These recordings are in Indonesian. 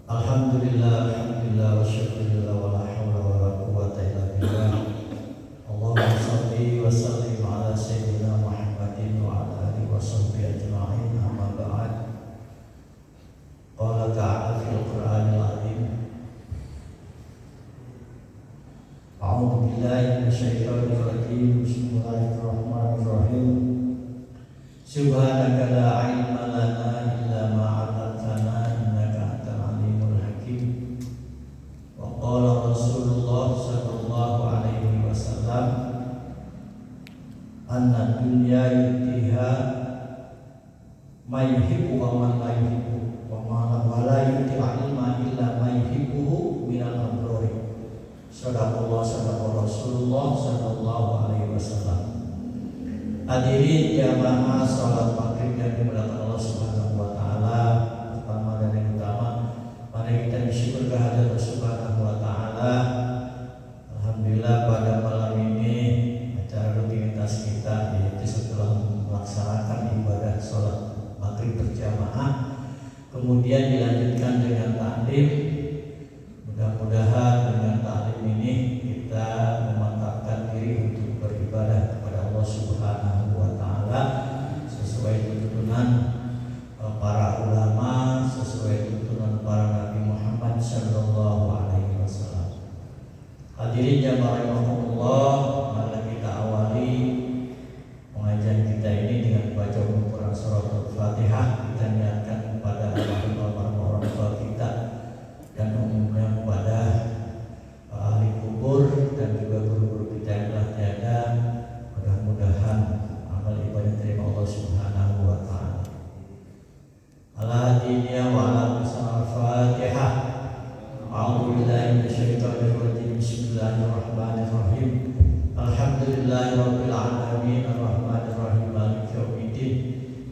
Alhamdulillah, alhamdulillah, wa syukurillah, wa la hawla wa la quwwata illa billah. Allahumma salli wa sallim ala sayyidina Muhammadin wa ala alihi wa sahbihi ajma'in, amma ba'd. Qala ta'ala fil Qur'anil azim. A'udzu billahi minasyaitonir rajim. Bismillahirrahmanirrahim. Subhanaka la ilma lana illa ma 'allamtana innaka antal alimul hakim. Wa qala Rasulullah sallallahu alaihi wasallam, anna dunya yutiha ma yuhibbu wa man la yuhibbu wa la yuti'al ilma illa ma yuhibbuhu minal abrari. Sadaqallah sadaqa Rasulullah sallallahu alaihi wasallam. Hadirin jamaah salat maghrib yang dimuliakan Allah Subhanahu wa taala. Pertama dan yang utama, mari kita bersyukur kehadirat Allah Subhanahu wa taala. Alhamdulillah pada malam ini acara rutinitas kita yaitu setelah melaksanakan ibadah salat maghrib berjamaah, kemudian dilanjutkan dengan taklim. Mudah-mudahan dengan taklim ini kita memantapkan diri untuk beribadah kepada Allah Subhanahu wa taala sesuai tuntunan para ulama, sesuai tuntunan para Nabi Muhammad sallallahu alaihi wasallam. Hadirin jamaah rahimakumullah, mari kita awali pengajian kita ini dengan baca Quran surah Al-Fatihah. Kita niatkan kepada orang tua kita dan umumnya kepada ahli kubur dan juga guru-guru kita yang telah tiada. Mudah-mudahan amal ibadah terima Allah Subhanahu wa taala. Ala diniyya wa ala Al-Fatihah. A'udzu billahi minasyaitonir rajim. Bismillahirrahmanirrahim. Alhamdulillahirabbil alamin arrahmanir rahim maliki yaumiddin.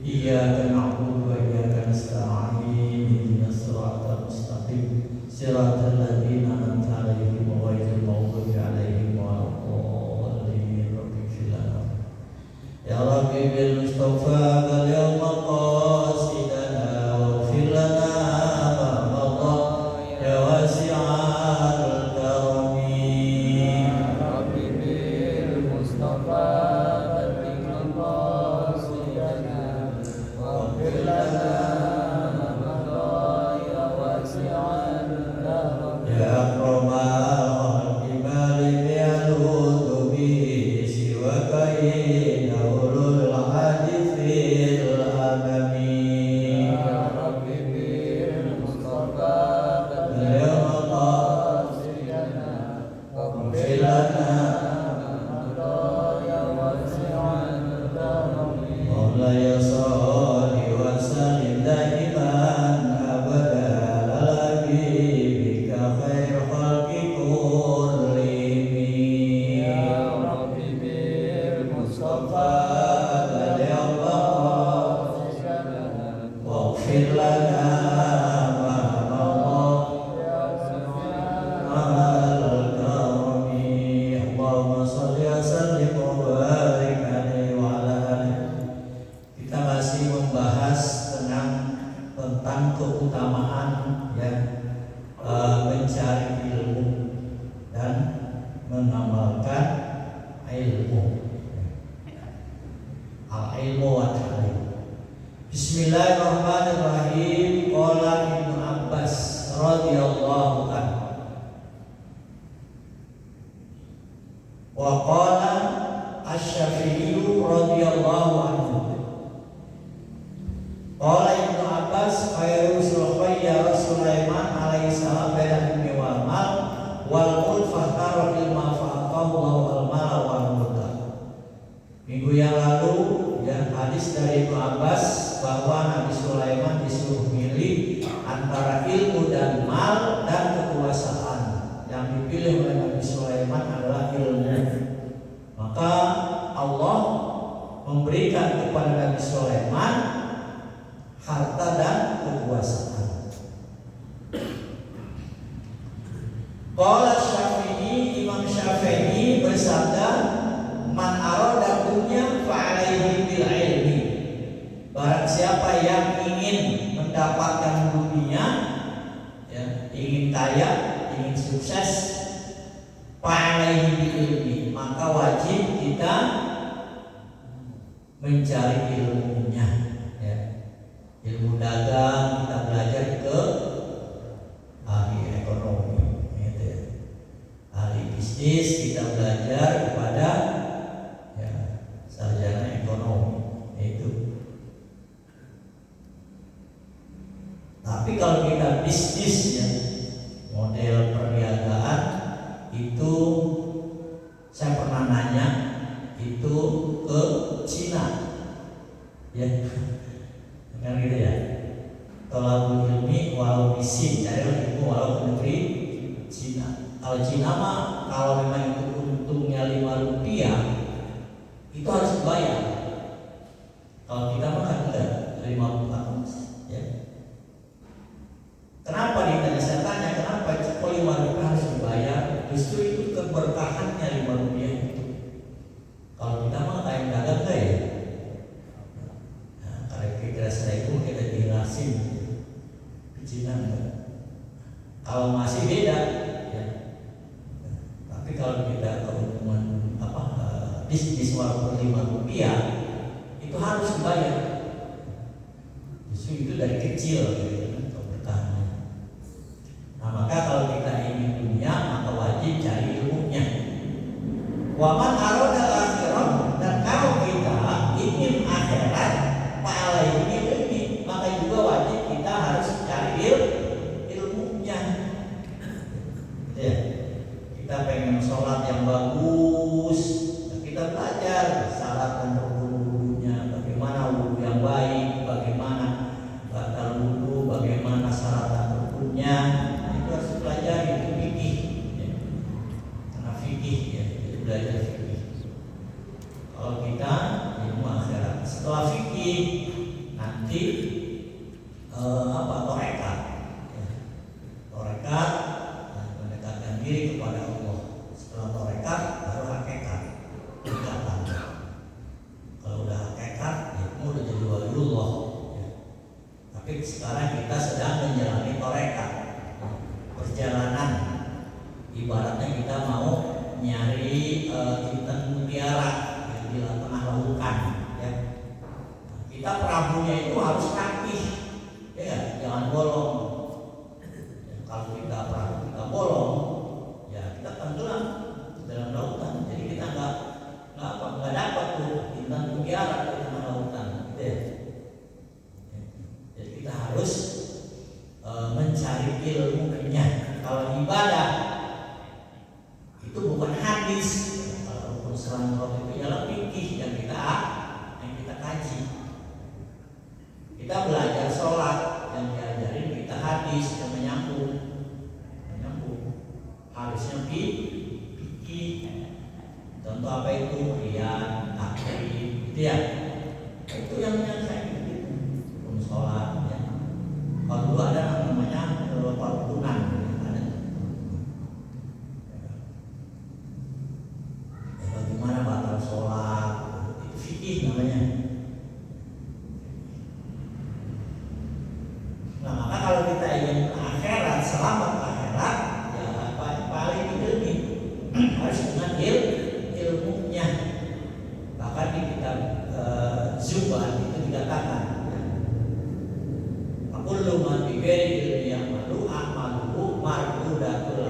Iyyaka na'budu wa iyyaka nasta'in. Ihdinas siratal mustaqim. Siratal ladzina an'amta 'alaihim ghairil maghdubi 'alaihim waladdallin. Ya Rabbi bil Mustafa bal yawma qasidana waghfir lana ma madha ya wasi'al karami. Ya Rabbi bil Mustafa bal yawma qasidana waghfir lana ma madha ya wasi'al karami. Ya akramal khalqi yaludhu bihi siwaka ulul hadithil adami. Ya Rabbi bil Mustafa bal yawma qasidana waghfir lana ma madha ya wasi'al karami. Maulaya sholli wa sallim daiman abada ala habibika khairul khalqi kullihim. Ya Rabbi bil Mustafa bal yawma qasidana waghfir lana ma ma'al karami. Allahumma sholli wa sallim wa barik alaihi wa ala alihi. Kita masih membahas tentang keutamaan mencari ilmu dan mengamalkan ilmu. Al-ilmu wa ta'lim. Bismillahirrahmanirrahim. Qala Ibnu Abbas radhiyallahu anhu wa qala Asy-Syafi'i radhiyallahu anhu. Qala Ibnu Abbas khairu sulkhayya Sulaiman alaihi salam baina ilmi wal mal wal mulk fahtara ilma fa'atahu al mal wal mulk. Minggu yang lalu hadis dari Ibnu Abbas bahwa Nabi Sulaiman disuruh milih antara ilmu dan mal dan kekuasaan. Yang dipilih oleh Nabi Sulaiman adalah ilmu. Maka Allah memberikan kepada Nabi Sulaiman harta dan kekuasaan. Qala Syafi'i, Imam Syafi'i bersabda, man arada dunya fa alaihi bil ilmi. Barang siapa yang ingin mendapatkan dunia, ya, ingin kaya, ingin sukses, fa'alaihi bi'ilmi, maka wajib kita mencari ilmunya, ya. Ilmu dagang kita belajar ke ahli ekonomi, gitu ya. Ahli bisnis kita belajar kepada ya sarjana ekonomi, itu. Tapi kalau kita bisnisnya model perniagaan itu, saya pernah nanya itu ke Cina, ya, kan gitu ya. Tolabul ilmi walau bisin, carilah ilmu walau ke negeri Cina. Kalau Cina mah kalau memang itu untungnya 5 rupiah itu harus dibayar. Kalau kita mah kan enggak, 5 rupiah, ya. Kenapa ditanya? Saya tanya kenapa kok 5 rupiah harus dibayar? Justru itu keberkahannya 5 rupiah itu. Kalau kita mah kayak dagang enggak ya? Nah, kalau kita itu kita dijelasin di Cina enggak. Kalau masih beda, ya. Tapi kalau kita keuntungan bisnis walaupun 5 rupiah itu harus dibayar. Justru itu dari kecil, gitu. Nah, maka kalau kita ingin dunia, maka wajib cari ilmunya. Waman aroda akhirat, dan kalau kita ingin akhirat, fa'alaihi bi'ilmi, maka juga wajib kita harus cari ilmunya. Ya. Kita pengen sholat yang bagus, kita belajar syarat dan rukun-rukunnya, bagaimana wudhu yang baik, bagaimana batal wudhu, bagaimana syarat dan rukunnya. Harus belajar itu fikih, ya. Karena fikih, ya, itu belajar fikih. Kalau kita ilmu akhirat, setelah fikih nanti torekat, ya. Torekat, ya, mendekatkan diri kepada Allah. Setelah torekat baru hakikat, ikatan. Kalau udah hakikat, ya, udah jadi waliullah, ya. Tapi sekarang kita sedang menjalani torekat. Perjalanan, ibaratnya kita mau nyari intan mutiara yang di tengah lautan, ya. Kita perahunya itu harus rapih, ya, jangan bolong. Ya, kalau kita perahu kita bolong, ya kita tenggelam dalam lautan. Jadi kita nggak dapat tuh intan mutiara di tengah lautan, gitu ya. Jadi kita harus mencari ilmunya. Kalau ibadah itu bukan hadis, kalau rukun Islam itu ialah fikih yang kita kaji. Kita belajar sholat yang diajarin kita hadis yang menyambung. Harusnya fikih. Contoh apa itu? Riyan, takrib, gitu ya. Itu yang saya gitu. Rukun sholat, ya. Kalau dulu ada namanya perhukunan, ada. Bagaimana batal sholat, itu fikih namanya. Nah, maka kalau kita ingin akhirat, selamat akhirat, ya paling ilmi harus dengan ilmunya. Bahkan di kitab Zuhad itu dikatakan, kullu man bi ghairi ilmi ya'malu a'maluhu mardudatul.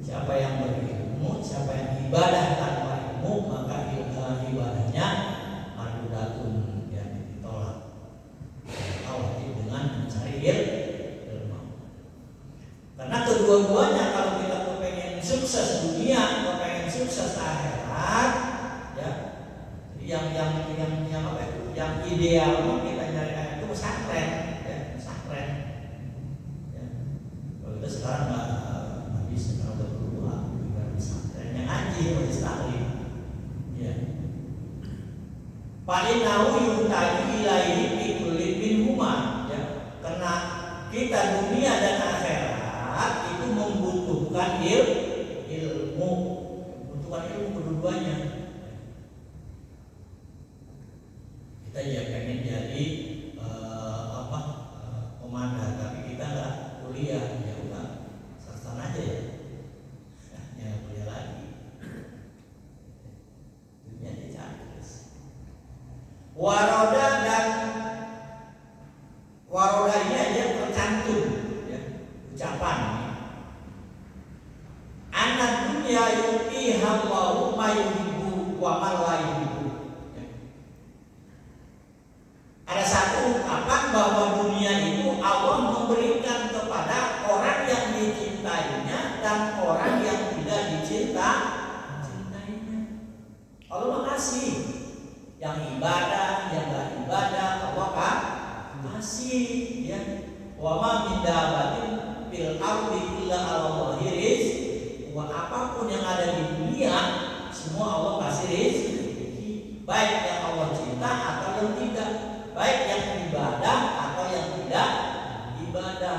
Siapa yang berilmu, siapa yang ibadah tanpa ilmu, maka ibadahnya mardudatun, yang ditolak. Maka wajib dengan mencari ilmu. Karena kedua-duanya, kalau kita kepengen sukses dunia, kepengen sukses akhirat, ya, yang apa itu? Yang ideal kita nyari itu pesantren, ya, pesantren. Ya. Kalau kita sekarang nggak bisa, karena udah berubah, bukan pesantren yang ngaji, majelis taklim. Ya. Fa'innahu yuhtaju ilaihi fi kulli minhuma, ya. Karena kita dunia dan akhirat itu membutuhkan ilmu, membutuhkan ilmu kedua-duanya. Kita ya pengen jadi pemanah, tapi kita nggak tercantun ya, ucapan anak dunia yu'tiha Allahu ma yuhibbu wa ma la yuhibbu. Ada satu ungkapan bahwa dunia itu Allah memberikan kepada orang yang dicintainya dan orang yang tidak dicintainya. Allah makasih. Yang ibadah, yang gak ibadah, Allah kan kasih ya. Wa ma min dabbatin fil ardi illa 'ala Allahi rizquha. Apapun yang ada di dunia semua Allah kasih rezeki, baik yang Allah cinta atau yang tidak, baik yang ibadah atau yang tidak ibadah.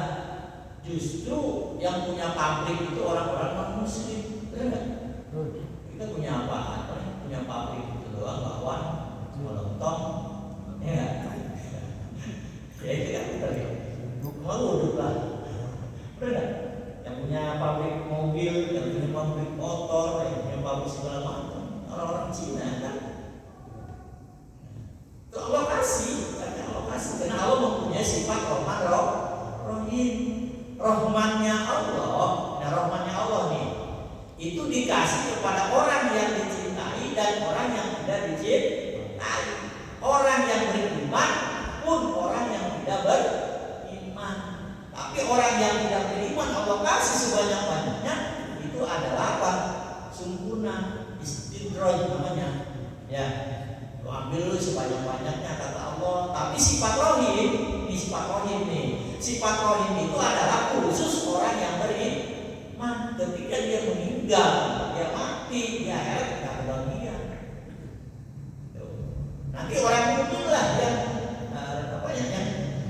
Justru yang punya pabrik itu orang-orang non-muslim, benar nggak? Kita punya apa? Punya pabrik itu doang, bakwan, lontong, ya. Ya itu kan benar ya. Mau duduk lah, benar. Yang punya pabrik mobil, yang punya pabrik motor, yang punya pabrik segala macam, orang-orang Cina kan. Itu Allah kasih, karena Allah kasih, karena Allah mempunyai sifat Rahman Rahim. Rahmannya Allah, nah rahmannya Allah nih, itu dikasih kepada orang yang dicintai dan orang yang tidak dicintai. Orang yang beriman pun orang yang tidak beriman. Tapi orang yang tidak beriman Allah kasih sebanyak-banyaknya, itu adalah apa? Sempurna, istidraj namanya. Ya, lu ambil lu sebanyak-banyaknya kata Allah. Tapi sifat rohim, ini sifat rohim nih. Sifat rohim itu adalah khusus orang yang beriman. Ketika dia meninggal, dia mati, dia akhirat nggak kebagian. Nanti orang mukmin lah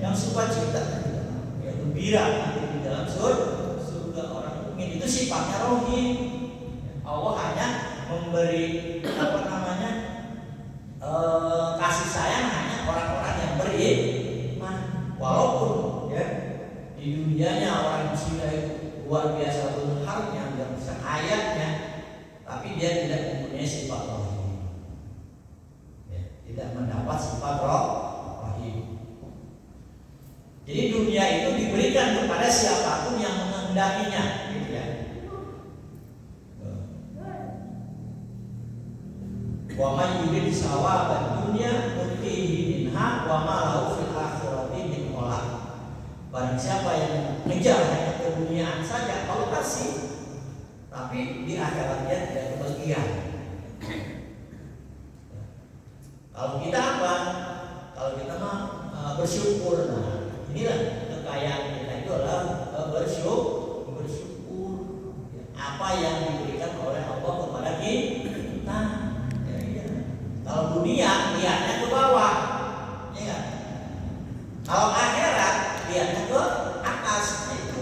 yang sukacita, ya gembira nanti di dalam surga. Orang mukmin itu sifatnya rohim. Allah hanya memberi kasih sayang hanya orang-orang yang beriman. Walaupun ya di dunianya orang Cina itu luar biasa berharnya dan kayanya, tapi dia tidak mempunyai sifat rohim. Ya, tidak mendapat sifat rohim. Jadi dunia itu diberikan kepada siapapun yang menghendakinya, gitu ya. Wa may yurid sawabad dunya nutihi minha wa ma lahu fil akhirati min khalaq. Barang siapa yang ngejar hanya keduniaan saja Allah kasih, tapi di akhirat dia tidak kebagian. Kalau kita apa? Kalau kita mah bersyukur. Nah, inilah kekayaan kita itu adalah bersyukur. Apa yang diberikan oleh Allah kepada kita. Kalau dunia lihatnya ke bawah, ya kan? Kalau akhirat lihatnya ke atas. Itu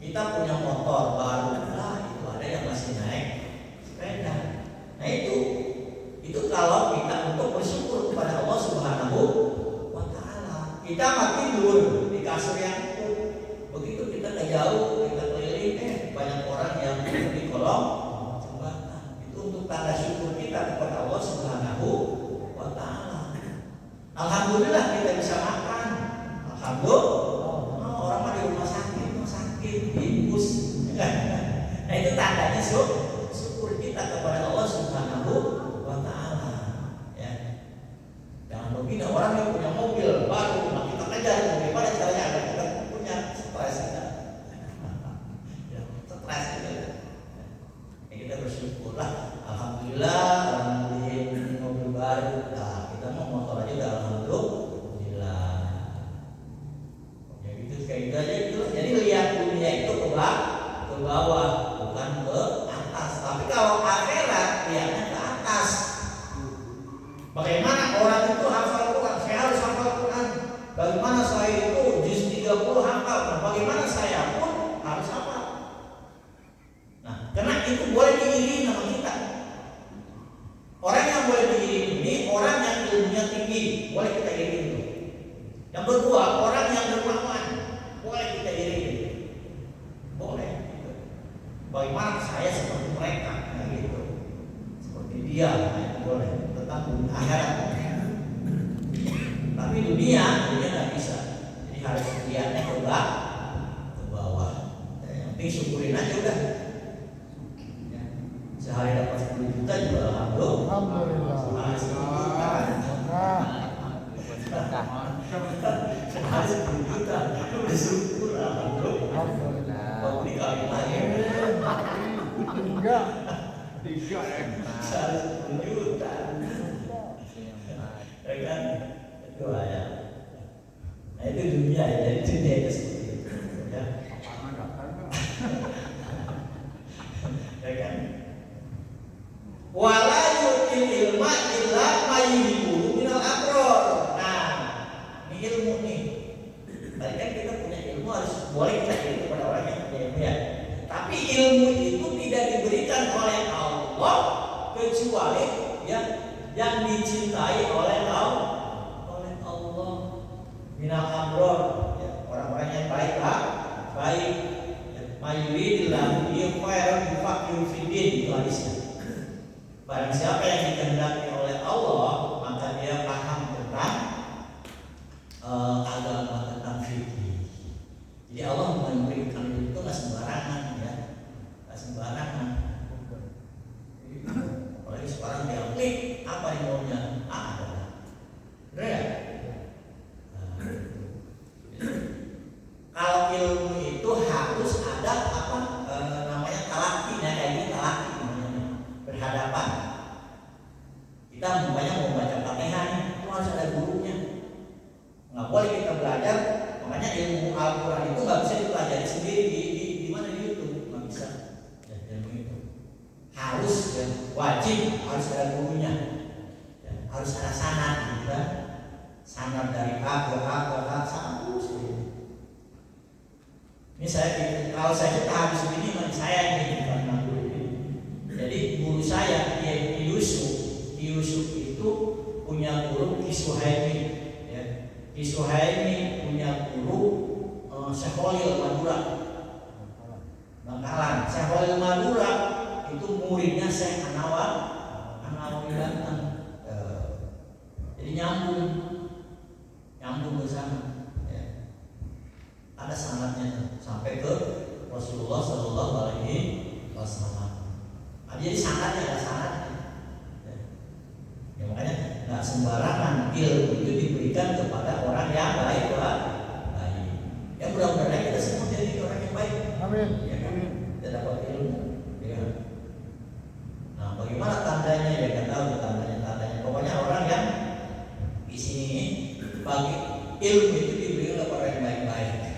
kita punya motor baru, itu ada yang masih naik sepeda. Nah itu kalau kita untuk bersyukur kepada Allah Subhanahu wa Ta'ala. Kita mah tidur di kasur yang empuk, begitu kita ke jauh, kita keliling, banyak orang yang di kolong jembatan. Itu untuk tanda syukur kita kepada Allah Subhanahu wa Ta'ala. Alhamdulillah kita bisa makan. Alhamdulillah. Orang mah di rumah sakit, infus. Nah itu tandanya syukur kita kepada Allah Subhanahu wa Ta'ala. Ya. Jangan begini orang yang punya mobil baru, kita kejar bagaimana caranya agar kita punya stres kita. Ya, stres gitu. Ya, kita bersyukurlah. Alhamdulillah orang beli mobil baru. Nah, kita mau motor aja udah alhamdulillah. Ya gitu kayak gitu aja gitu. Jadi lihat dunia itu ke bawah, bukan ke atas. Tapi kalau akhirat penting syukurin aja udah. Sehari dapat 10 juta juga alhamdulillah. Sehari 10 juta. Sehari 10 juta. Bersyukur alhamdulillah. Kalau dikali lagi. Tiga sehari 10 juta. Ya kan? Itu ya. Nah itu dunia ya. Jadi dunia itu seperti itu. Ya. Ya kan? Wala yu'til ilma illa mayyiburu minal abror. Nah, ini ilmu nih. Tadi kan kita punya ilmu harus boleh kita ilmu kepada orang yang punya ilmu ya. Tapi ilmu itu tidak diberikan oleh Allah kecuali yang dicintai oleh Allah. Minal abror, ya, orang-orang yang baik lah, baik. Mayuridillahu bihi khairan yufaqihu fiddin, itu hadisnya. Barang siapa yang dikehendaki oleh Allah, maka dia paham tentang agama, tentang fikih. Jadi Allah memberikan itu nggak sembarangan ya, nggak sembarangan. Apalagi sekarang dia klik apa yang maunya ada, benar ya? Kalau ilmu itu harus ada apa namanya talaki, nah kayak ini talaki namanya berhadapan. Kita mau baca Fatihah itu harus ada gurunya. Nggak boleh kita belajar, makanya ilmu Al-Quran itu nggak bisa dipelajari sendiri di mana di YouTube, nggak bisa. Ya, ilmu itu harus ya, wajib harus ada gurunya, ya, harus ada sanad, gitu kan? Sanad dari A ke A sampai ini kalau saya cerita habis ini saya ini bukan guru ini. Jadi guru saya Ki Yusuf itu punya guru Ki Suhaimi, ya. Ki Suhaimi punya guru Syekh Khalil Madura, Bangkalan. Syekh Khalil Madura itu muridnya Syekh Anawawi Banten. Jadi nyambung bersama. Ada sanadnya sampai ke Rasulullah Shallallahu Alaihi Wasallam. Jadi sanadnya ada sanadnya. Ya, makanya nggak sembarangan ilmu itu diberikan kepada orang yang baik. Ya mudah-mudahan kita semua jadi orang yang baik. Amin. Ya kan? Kita dapat ilmu. Ya. Nah, bagaimana tandanya? Ya nggak tahu tandanya. Pokoknya orang yang di sini bagi ilmu itu diberi oleh orang yang baik-baik.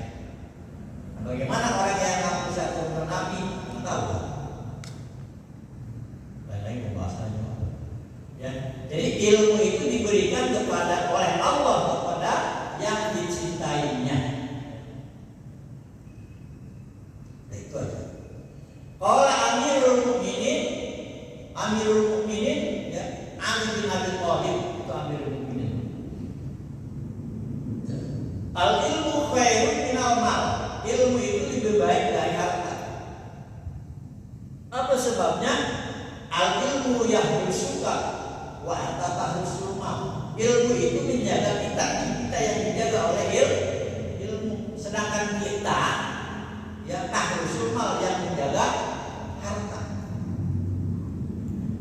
Bagaimana orang yang ngaku bisa turun Nabi? Tidak tahu. Lain-lain pembahasannya. Ya, jadi ilmu itu diberikan oleh Allah kepada yang dicintainya. Nah, itu aja. Qala Amirul Mukminin, ya, Ali bin Abi Thalib itu Amirul Mukminin. Al ilmu khairun minal mal. Ilmu itu lebih baik dari harta. Apa sebabnya? Al ilmu yahrusuka wa anta tahrusul mal. Ilmu itu menjaga kita yang dijaga oleh ilmu. Sedangkan kita ya tahrusul mal yang menjaga harta.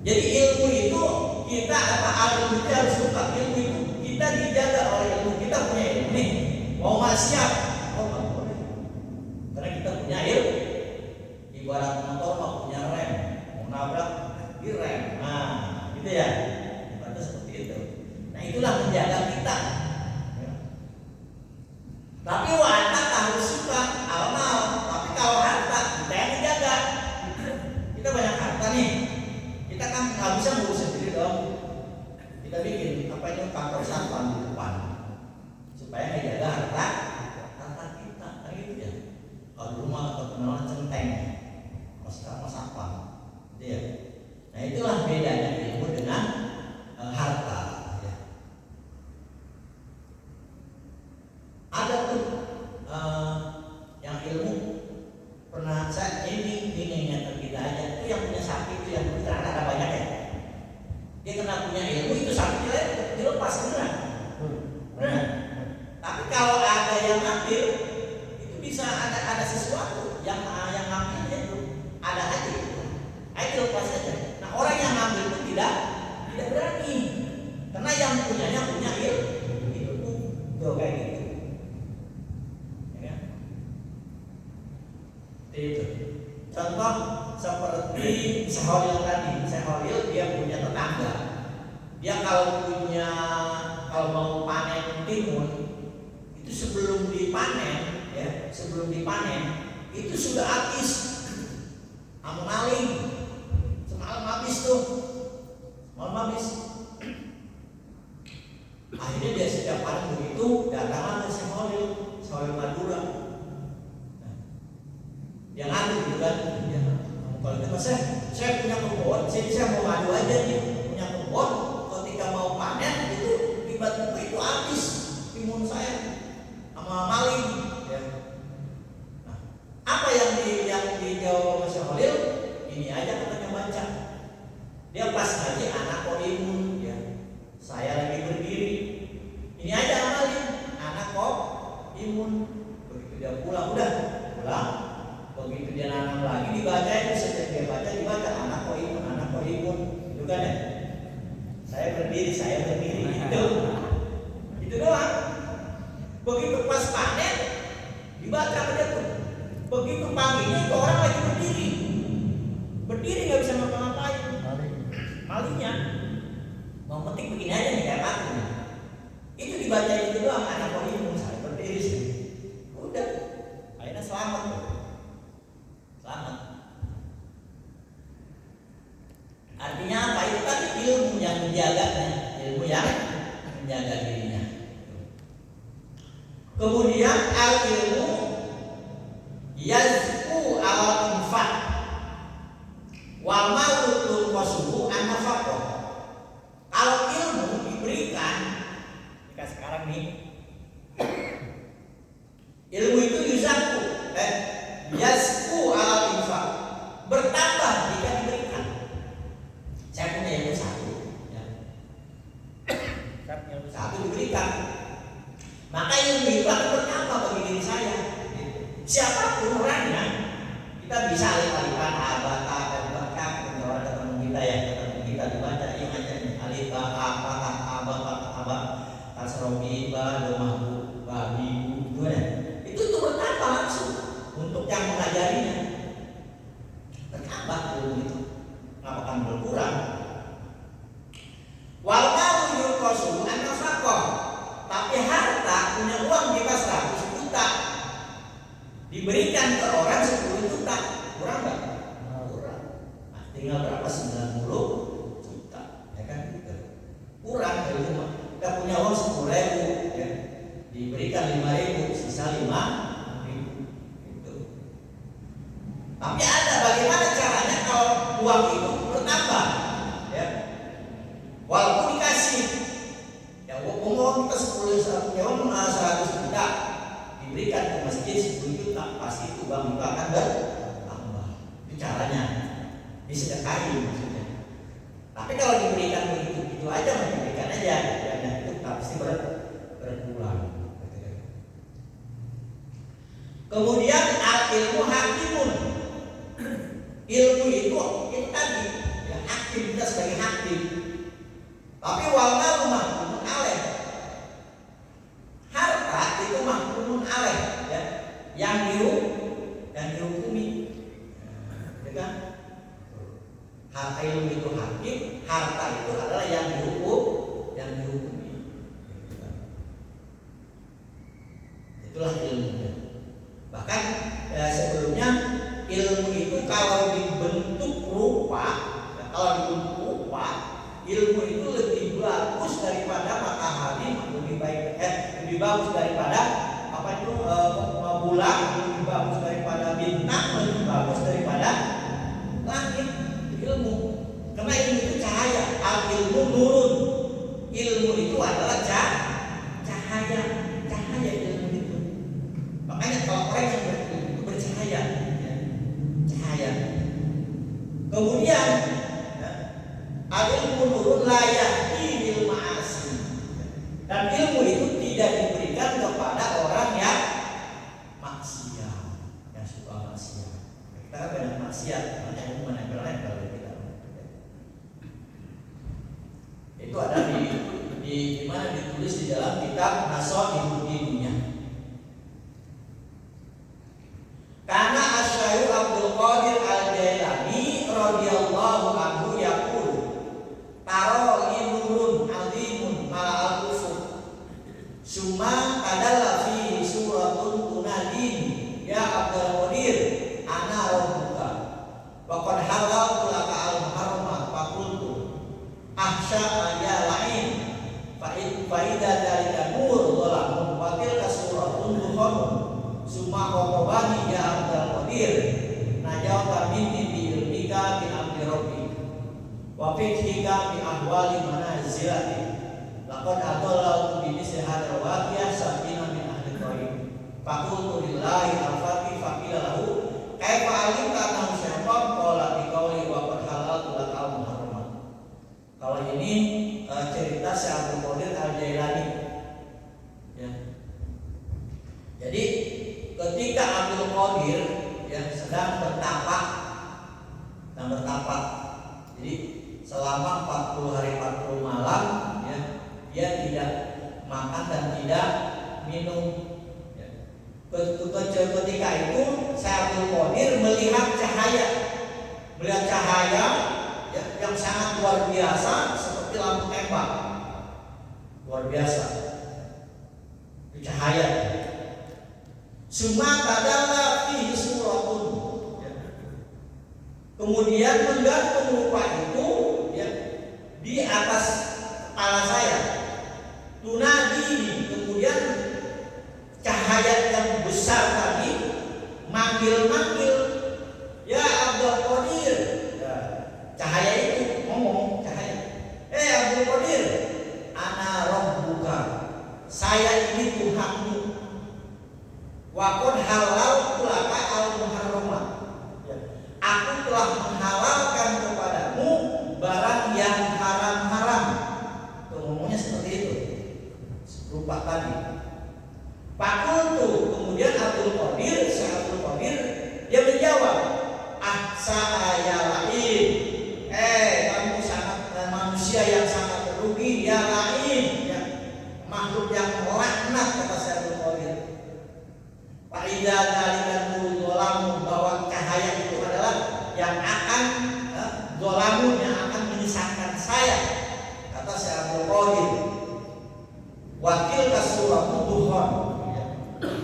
Jadi ilmu itu kita al ilmu itu harus suka. Ilmu itu kita dijaga oleh ilmu. Kita punya ilmu nih. Mau maksiat, karena kita punya ilmu. Ibarat motor punya rem, mau nabrak direm. Nah, gitu ya. Ibaratnya seperti itu. Nah, itulah menjaga kita. Ya. Tapi wanita harus suka amal. Tapi kalau harta kita yang dijaga. Kita banyak harta nih. Kita kan nggak bisa ngurus sendiri dong. Kita bikin apa itu kantor satpam di depan supaya menjaga harta Seperti itu. Contoh seperti Syekholil tadi. Syekholil dia punya tetangga. Dia kalau mau panen timun itu sebelum dipanen itu sudah habis. Amun maling semalam habis tuh. Akhirnya dia setiap panen begitu datang ke Syekholil Madura. Dia ngadu gitu kan. Kalau itu mas saya punya kebun, saya mau ngadu aja nih, punya kebun. Ketika mau panen itu tiba-tiba itu habis timun saya sama maling. Ya. Nah, apa yang dijawab Mas Syekholil? Ini aja katanya baca. Dia pas ngaji anak kok imun, ya. Saya lagi berdiri. Ini aja amalin, anak kok imun. Begitu dia pulang. Begitu dia nanam lagi dibaca itu setiap dia baca dibaca anak kok imun, itu kan ya. Saya berdiri itu doang. Begitu pas panen dibaca aja tuh. Begitu paginya itu orang lagi berdiri nggak bisa ngapa-ngapain. Malingnya mau petik begini aja nih kayak aku. Itu dibaca itu doang anak kok imun, saya berdiri sih. Udah, akhirnya selamat. Artinya apa? Itu tadi ilmu yang menjaga dirinya. Kemudian al-ilmu yazku al-infaq wa malutul qasbu an-nafaqah. Kalau ilmu diberikan sekarang nih, ilmu itu yazku al-infaq, bertambah jika diberikan. Saya punya ilmu satu, ya. Saya punya ilmu satu diberikan, maka ilmu itu akan bertambah bagi diri saya. Siapapun orangnya, kita bisa alif-alifan abata dan bahkan orang teman kita ya, kita dibaca yang aja alif abata tasrobi domahku babi itu tuh bertambah langsung untuk yang mengajarinya, bertambah ilmu itu. Akan berkurang. Walau yukosu an-nafaqah, tapi harta punya uang kita 100 juta diberikan ke orang 10 juta, kurang nggak? Kurang. Nah, tinggal berapa? 90 juta, ya kan? Kurang ilmu. Kita punya uang 10.000, ya. Diberikan 5.000, sisa 5.000. Itu. Tapi ada bagaimana caranya kalau uang itu bertambah, ya. Walaupun dikasih, ya uang kita 100 juta diberikan ke masjid 10 juta, pasti itu uang itu akan bertambah. Itu caranya, disedekahi maksudnya. Tapi kalau diberikan begitu aja, diberikan aja, ya itu pasti berkurang. Kemudian al-ilmu hakimun. Ilmu itu tadi, ya, hakim, kita sebagai hakim. Tapi wallahu mahkumun alaih. Harta itu mahkumun alaih, ya, yang dihukumi. Ya kan? Harta ilmu itu hakim, harta itu adalah yang dihukumi. Itulah ilmunya. Bahkan sebelumnya ilmu itu kalau dibentuk rupa, ilmu itu lebih bagus daripada matahari, lebih bagus daripada bulan, lebih bagus daripada bintang, lebih bagus daripada langit. Ilmu, karena ilmu itu cahaya. Al-ilmu nurun. Ilmu itu adalah cahaya ilmu itu. Makanya kalau orang yang berilmu itu bercahaya, ya. Cahaya. Kemudian al-ilmu nurun la yahdi bil ma'asi. Dan ilmu itu tidak diberikan kepada orang yang maksiat, yang suka maksiat. Kita kan banyak maksiat, banyak ilmu menempel-nempel di kita. Itu ada di mana ditulis di dalam kitab Nasoihud Dunya. Karena asyayu ahwali manazilati. Laqad adallahu bi misli hadzal waqiyah sabina min ahli tariq. Faqultu lillahi al-fatih faqila lahu kaifa alimta annahu syaitan qala bi qawli wa qad halaltu laka al-muharramat. Kalau ini cerita Syekh Abdul Qadir Al-Jailani. Ya. Jadi ketika Abdul Qadir yang sedang bertapa, jadi selama 40 hari 40 malam ya, dia tidak makan dan tidak minum. Ya. Ketika itu Syekh Abdul Qadir melihat cahaya ya, yang sangat luar biasa seperti lampu tembak, luar biasa itu cahaya. Suma tadalla fihi suratun. Kemudian menggantung rupa itu ya, di atas kepala saya. Tunadi, kemudian cahaya yang besar tadi manggil-manggil, ya Abdul Qadir. Ya, cahaya itu ngomong, cahaya. Abdul Qadir, ana rabbuka. Saya ini Tuhanmu. Wa qad halaltu laka al-muharramat. Aku telah menghalalkan kepadamu barang yang haram-haram. Tuh, ngomongnya seperti itu. Rupa tadi. Fakultu, kemudian Abdul Qadir, Syekh Abdul Qadir, dia menjawab, saya lain. Kamu sangat manusia yang sangat rugi, ya lain, ya. Makhluk yang laknat, kata Syekh Abdul Qadir. Faidah dalikan dolamu, bahwa cahaya itu adalah yang akan dolamu, yang akan menyesatkan saya, kata Syekh Abdul Qadir. Wakil kasuratu duhon,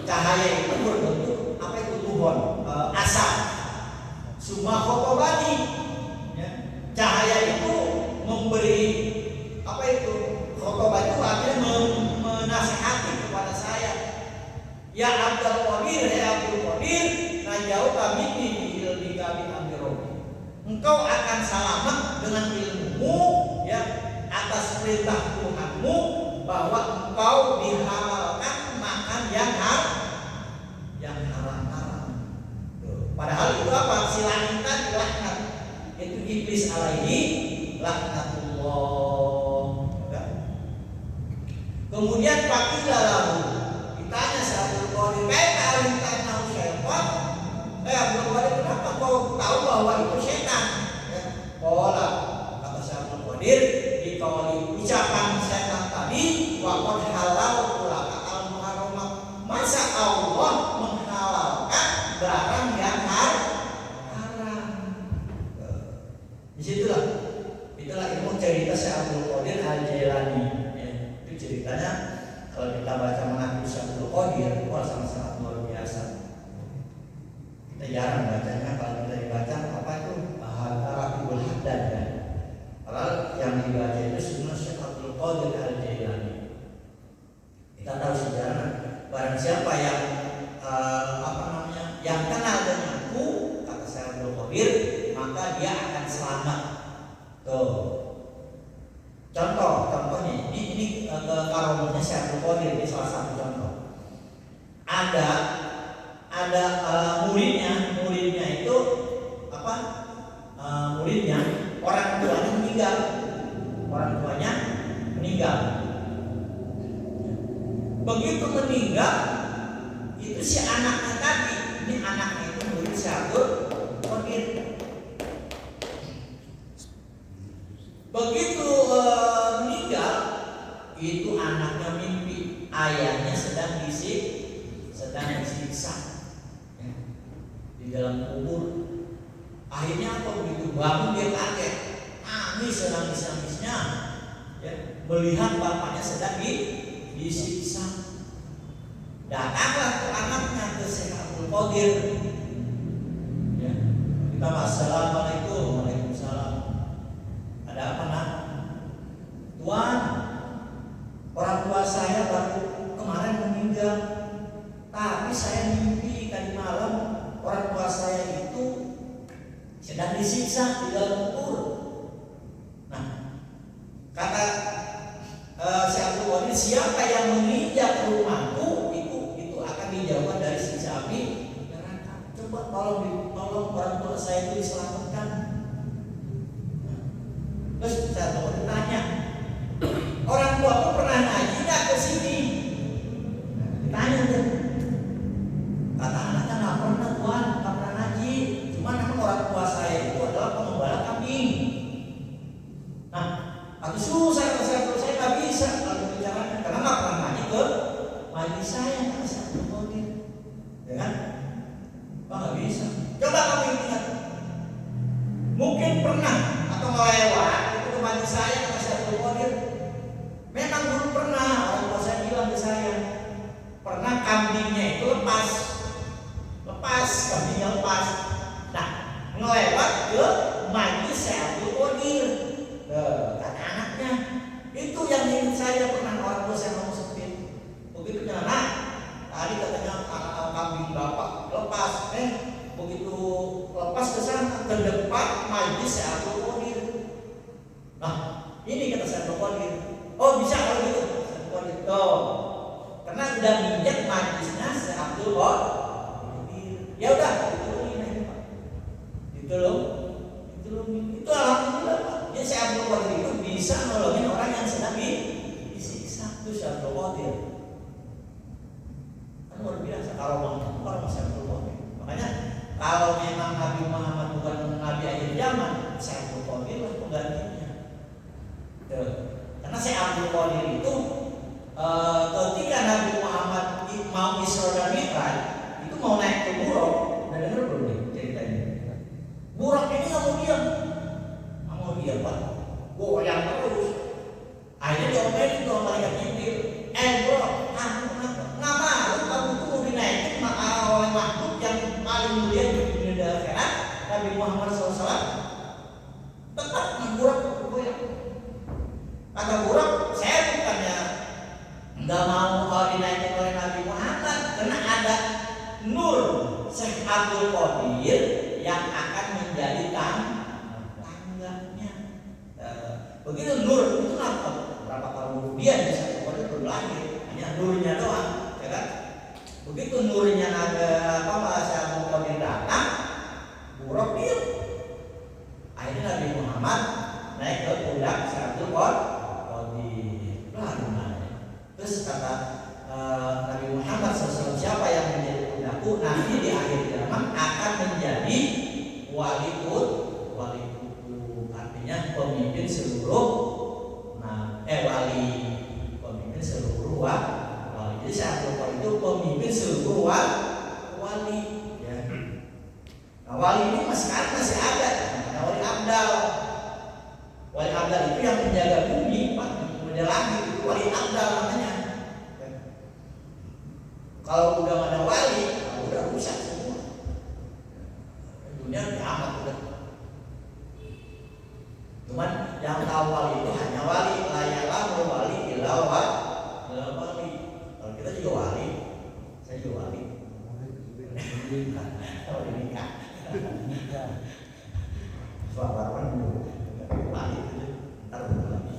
cahaya itu berbentuk apa itu duhon, asap. Suma khotobani, ya. Cahaya itu memberi apa itu khotobah itu artinya menasihati kepada saya. Ya Abdul Qadir, najau kami di ilmi kami ambirobi. Engkau akan selamat dengan ilmumu ya, atas perintah Tuhanmu, bahwa engkau dihalalkan makan yang haram. Padahal itu apa? Silakan laknat. Itu iblis alaihi laknatullah. Ya. Kemudian pakilah lalu ditanya Syekh Abdul Qadir, "Kaifa alimta annahu syaitan?" Abdul Qadir, kenapa kau tahu bahwa itu setan? Ya. Qala, kata Syekh Abdul Qadir, di kauli ucapan setan tadi, wa qad halaltu laka al-muharramat. Masa Allah menghalalkan barang yang haram? Disitulah, itulah ilmu cerita Syekh Abdul Qadir Al-Jailani. Ya, itu ceritanya. Kalau kita baca mengaku Syekh Abdul Qadir, sangat luar biasa. Kita jarang bacanya. Kalau kita dibaca apa itu Rafiul Haddad ya. Padahal yang dibaca itu sebenarnya Syekh Abdul Qadir Al-Jailani. Kita tahu sejarah. Barang siapa yang yang kenal denganku, kata Syekh Abdul Qadir, maka dia akan selamat. Tuh. Contohnya ini karomahnya Syekh Abdul Qadir, ini salah satu contoh. Ada muridnya itu apa? Muridnya orang tuanya meninggal. Begitu meninggal, itu si anaknya tadi, ini anaknya itu murid Syekh Abdul Qadir. Begitu meninggal, itu anaknya mimpi ayahnya sedang disiksa ya, di dalam kubur. Akhirnya apa, begitu bangun dia kaget, nangisnya ya, melihat bapaknya sedang disiksa. Datanglah ke anaknya, ke Syekh Abdul Qadir ya. Kita assalamualaikum. Waalaikumsalam. Ada apa nak? Tuan, orang tua saya baru kemarin meninggal, tapi saya mimpi tadi malam orang tua saya itu sedang disiksa di dalam kubur. Nah, tolong orang tua saya itu diselamatkan. Terus saya mau ditanya, orang tua aku pernah ngaji nggak ke sini? Ditanya tuh, kata anaknya nggak pernah Tuhan, nggak pernah ngaji. Cuma memang orang tua saya itu adalah pengembala kambing. Nah, aku susah kalau saya nggak bisa kalau bicaranya karena nggak pernah ngaji ke majelis saya kata saya Qadir, ya kan? Nggak bisa. Coba kamu ingat, mungkin pernah atau melewat itu ke majelis saya kata saya Qadir. Memang dulu pernah orang tua saya bilang ke saya, pernah kambingnya itu lepas kambingnya lepas. Nah, ngelewat ke majelis saya Qadir. Kata anaknya, itu yang ingin saya pernah orang tua saya ngomong seperti itu. Begitu anak, tadi katanya anak kambing bapak lepas, begitu lepas ke sana ke depan majelis saya Qadir. Nah, ini kata saya Qadir. Oh bisa kalau gitu, saya Qadir. Tuh, karena udah minjak majelisnya saya Abdul Qadir. Ya udah, ditolongin aja Pak. Ditolong. Itu alhamdulillah Pak. Jadi saya Abdul Qadir itu bisa nolongin orang yang sedang disiksa. Itu saya Abdul Qadir. Kan luar biasa kalau orang saya Abdul Qadir. Makanya kalau memang Nabi Muhammad bukan Nabi akhir zaman, saya Abdul Qadir lah penggantinya. Tuh. Karena saya Abdul Qadir itu ketika Nabi Muhammad mau Isra dan Mi'raj itu mau naik ke Buraq. Udah denger belum nih ceritanya? Buraq ini nggak mau diam Pak, goyang terus. Akhirnya diomelin tuh malaikat Jibril. Buraq, kamu nggak malu kamu tuh mau dinaikin oleh makhluk yang paling mulia di dunia dan akhirat, Nabi Muhammad SAW. Tetap Buraq goyang. Kata Buraq, saya bukannya nggak mau dinaikin oleh Nabi Muhammad, karena ada nur Syekh Abdul Qadir yang akan menjadi tangganya. Begitu nur itu berapa tahun dia bisa Qadir belum lahir, hanya nurnya doang, ya kan? Begitu nurnya Syekh Abdul Qadir datang, Buraq diam. Akhirnya Nabi Muhammad naik ke pundak Syekh Abdul Qadir. Terus kata Nabi Muhammad SAW, siapa yang menjadi pundakku nanti di akhir zaman akan menjadi wali kutub, artinya pemimpin seluruh pemimpin seluruh wali. Jadi saya itu pemimpin seluruh wali. Ya. Nah, wali ini sekarang masih ada, wali abdal. Wali abdal itu yang menjaga bumi, Pak, menjaga langit, itu wali abdal namanya. Kalau udah ada wali, udah rusak semua. Dunia kiamat udah. Cuman yang tahu wali itu hanya wali, layalah wali illa wali. Kalau kita juga wali, saya juga wali. Kalau nikah, suara dulu, wali itu ntar lagi.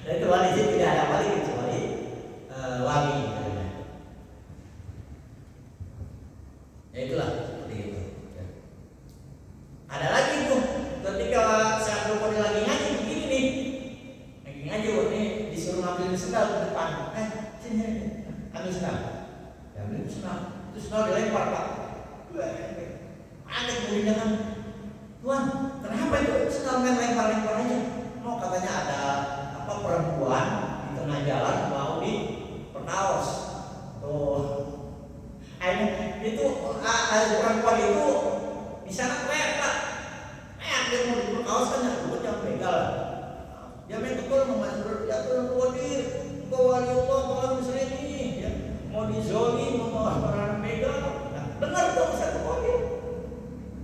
Dan itu wali sih tidak ada wali kecuali wali. Ya itulah seperti itu. Ada lagi tuh ketika saya Abdul Qadir lagi ngaji begini nih, lagi ngaji ini disuruh ngambil sendal ke depan. Sini ambil sendal. Ya ambil sendal. Itu sendal dilempar Pak. Ada kemudian Tuhan, kenapa itu sendal main lempar-lempar aja? Mau katanya ada perempuan di tengah jalan mau diperkaos. Tuh, itu perempuan itu di sana teriak, dia mau diperkaos kan aku jangan begal. Dia main betul memanggil ya Tuhan Qadir, engkau wali Allah, tolong misalnya ini, ya mau dizoli, mau orang begal. Nah, dengar dong satu Qadir.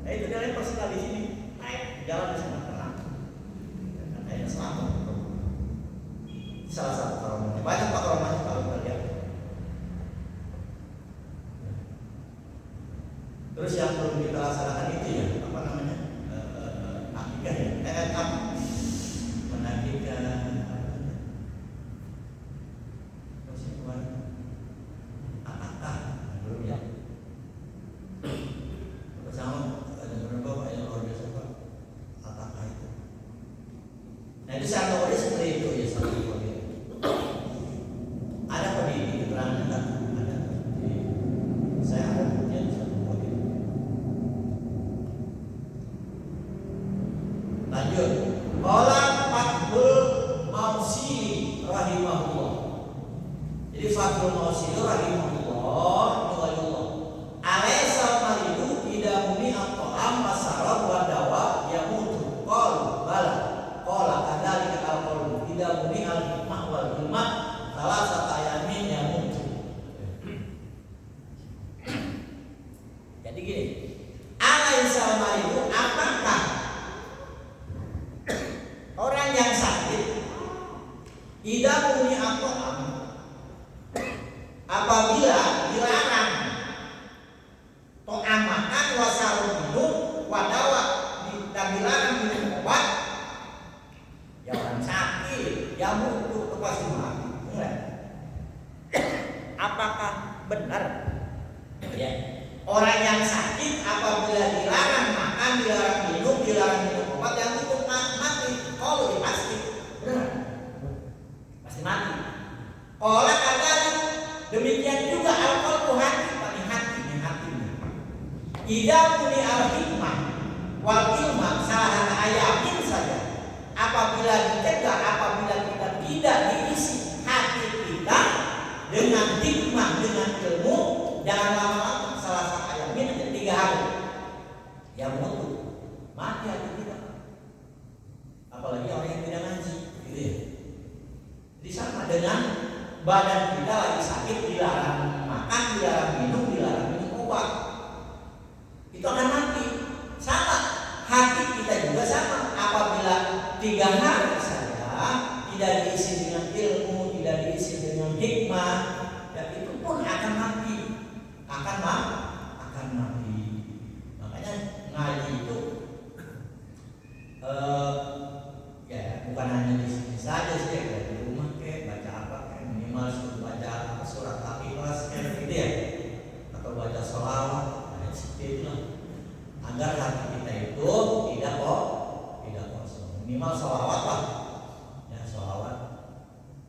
Nah itu dia lempar sekali di sini, naik jalan di sana tenang. Akhirnya selamat. Salah satu karomahnya. Banyak Pak karomahnya kalau kita lihat. Terus yang belum kita laksanakan itu ya, apa namanya? Akikah ya? Menakikah Fathul Mawsil rahimahullah waliullah. Alaisa maridu ida muni at-ta'am masarab wa dawa yamutu. Qalu bala. Qala kadzalika al-qaul ida muni al-hikmah wal ilmah salasata ayamin yamutu. Jadi gini, alaisa maridu, apakah orang yang sakit ida muni at-ta'am apabila dilarang to'am makan wasarun minum wadawa dan dilarang minum obat, ya orang sakit ya mutu pasti mati. Apakah benar ya orang yang sakit apabila dilarang makan, dilarang minum obat yang mutu mati? Oh, pasti benar, pasti mati. Oleh karena demikian juga al-qalbu hati, paling hatinya. Ida muni al-hikmah wal ilmah salah ayatin saja. Apabila dicegah, apabila kita tidak diisi hati kita dengan hikmah, dengan ilmu, jangan lama-lama salah satu ayatin aja 3 hari yang mutu mati hati kita. Apalagi orang yang tidak ngaji, gitu ya. Jadi sama dengan badan kita lagi sakit, dilarang makan, dilarang minum obat, itu akan mati. Sama, hati kita juga sama. Apabila 3 hari saja tidak diisi dengan ilmu, tidak diisi dengan hikmah, ya itu pun akan mati, akan mati. Makanya ngaji itu ya bukan hanya di sini saja sih, ya di rumah kayak baca apa kayak minimal baca surat Al-Ikhlas kayak gitu ya, atau baca sholawat, seperti itulah, agar hati kita itu tidak kosong. Minimal sholawat lah, ya sholawat.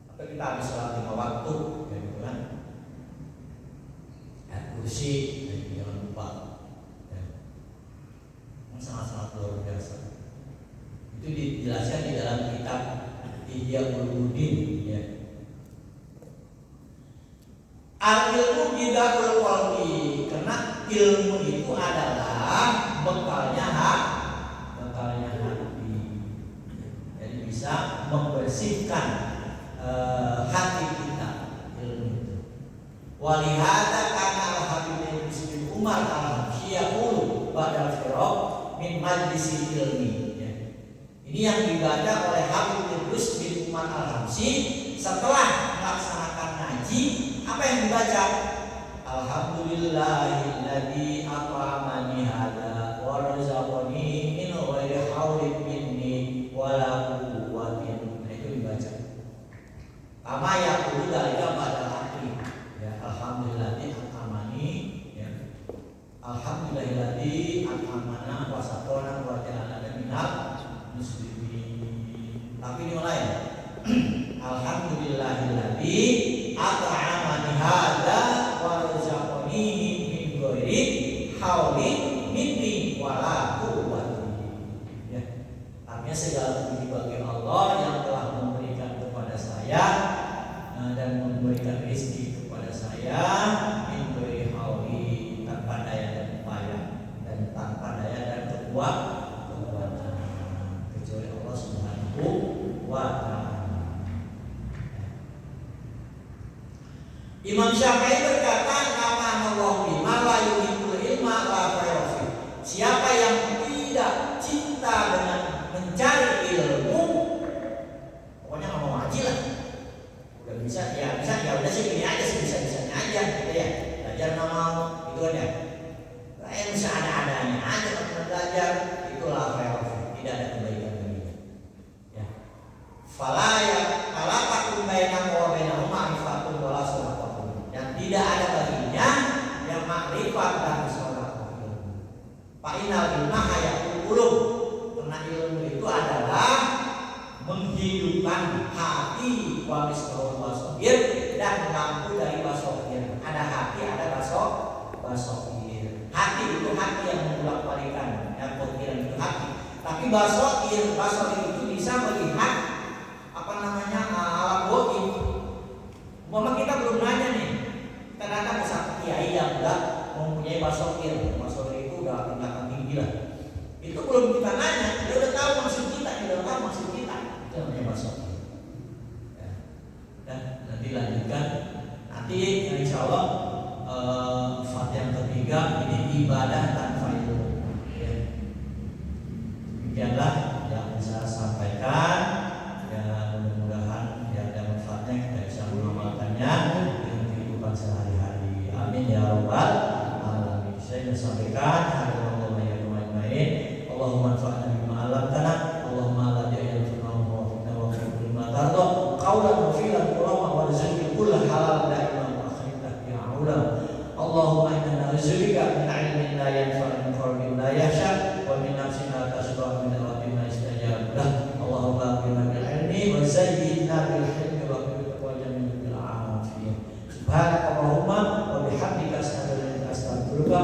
Atau kita habis sholat 5 waktu, ya gitu kan. Ya kursi, jangan lupa. Ya. Sangat-sangat luar biasa. Itu dijelaskan di dalam kitab Ihya Ulumuddin ya. Al-ilmu bidakul qalbi, karena ilmu itu adalah bekalnya hati. Jadi bisa membersihkan hati kita ilmu itu. Walihada kana al-habib bin Umar al-Syiyaqulu ba'dal firaq min majlisi ilmi. Ini yang dibaca oleh Habib Idrus bin Umar al-Hamsi setelah melaksanakan ngaji. Apa yang dibaca? Alhamdulillahilladzi at'amani hadza wa razaqani min ghairi haulin minni wala quwwatin. Itu dibaca. Kama yaqulu dzalika ba'da akhir. Ya, alhamdulillahilladzi at'amani ya. Alhamdulillahilladzi at'amana wa saqana wa ja'alana minal muslimin. Tapi ini lain. Alhamdulillahilladzi at'amani hadza wa razaqani min ghairi haulin minni wala quwwati. Ya. Artinya segala puji bagi Allah yang telah memberikan kepada saya dan memberikan rezeki kepada saya min ghairi hauli, tanpa daya dan upaya dan tanpa daya dan kekuatan kecuali Allah Subhanahu wa ta'ala. Imam Syafi'i berkata, "Kama Allah bima la yuhibbul ilma la fayafi." Siapa yang tidak cinta dengan mencari ilmu, pokoknya nggak mau ngaji lah. Udah bisa ya udah sih gini aja sih, bisa-bisanya aja gitu ya. Belajar nggak mau, itu kan ya. Yang bisa ada-adanya aja teman belajar, itulah fayafi, tidak ada kebaikan baginya. Ya. Fala takun bainaka wa bainahu ma'rifatun wala sadaqah. Dan tidak ada baginya yang makrifat dan sedekah. Fa'inal ilma hayatul qulub, karena ilmu itu adalah menghidupkan hati wa misbahul basair, dan lampu dari basair. Ada hati, ada basair. Hati itu hati yang membolak-balikan, yang pikiran itu hati. Tapi basair itu bisa melihat alam goib. Umpama kita belum nanya yang enggak mempunyai masokir. Masokir itu udah tingkatan tinggi lah. Itu belum kita nanya, dia udah tahu maksud kita, dia udah tahu maksud kita. Itu namanya masokir. Ya. Dan nanti lanjutkan. Nanti insya Allah fat yang ketiga ini ibadah tanpa ilmu. Ya. Demikianlah yang bisa saya sampaikan. Ya mudah-mudahan ya ada manfaatnya, kita bisa mengamalkannya dalam kehidupan sehari-hari. Amin ya rabbal alamin. Saya ingin sampaikan hadallahu ya ajmain. Allahumma anfa'na bima 'allamtana. Allahumma la ya'lamu wa fitna wa fi ma tarda. Qawlan wa fi'lan ulama wa rizqi kull halal da'iman wa akhirah ya ulam. Allahumma inna na'udzubika min 'ilmin la yanfa' min qalbin la yakhsha wa min nafsin la tasba' min rabbin la istajab lah. Allahumma qina bil ilmi wa zayyinna bil hilmi wa qina jamil bil afiyah. Subhanakallahumma wa bihamdika asyhadu an la ilaha illa anta astaghfiruka